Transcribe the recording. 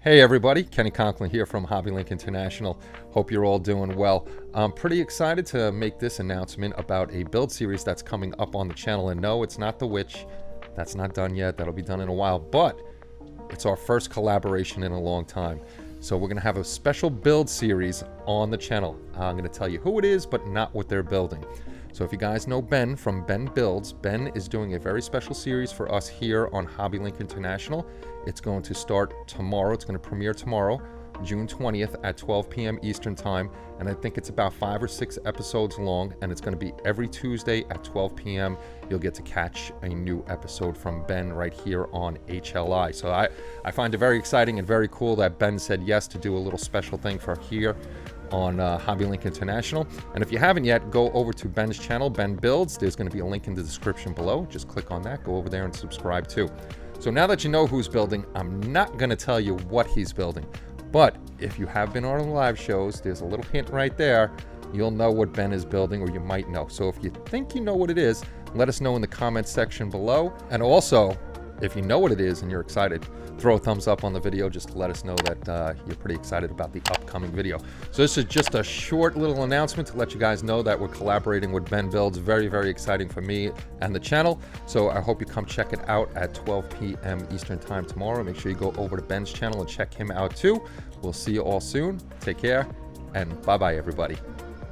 Hey everybody, Kenny Conklin here from HobbyLink International. Hope you're all doing well. I'm pretty excited to make this announcement about a build series that's coming up on the channel. And no, it's not The Witch. That's not done yet. That'll be done in a while. But it's our first collaboration in a long time. So we're going to have a special build series on the channel. I'm going to tell you who it is, but not what they're building. So if you guys know Ben from Ben Builds, Ben is doing a very special series for us here on HobbyLink International. It's going to start tomorrow. It's going to premiere tomorrow, June 20th at 12 p.m. Eastern Time. And I think it's about 5 or 6 episodes long. And it's going to be every Tuesday at 12 p.m. You'll get to catch a new episode from Ben right here on HLI. So I find it very exciting and very cool that Ben said yes to do a little special thing for here on HobbyLink International. And if you haven't yet, go over to Ben's channel, Ben Builds. There's going to be a link in the description below. Just click on that, go over there and subscribe too. So now that you know who's building, I'm not going to tell you what he's building. But if you have been on the live shows, there's a little hint right there. You'll know what Ben is building, or you might know. So if you think you know what it is, let us know in the comments section below. And also, if you know what it is and you're excited, throw a thumbs up on the video just to let us know that you're pretty excited about the upcoming video. So this is just a short little announcement to let you guys know that we're collaborating with Ben Builds. Very, very exciting for me and the channel. So I hope you come check it out at 12 p.m. Eastern Time tomorrow. Make sure you go over to Ben's channel and check him out too. We'll see you all soon. Take care, and bye-bye, everybody.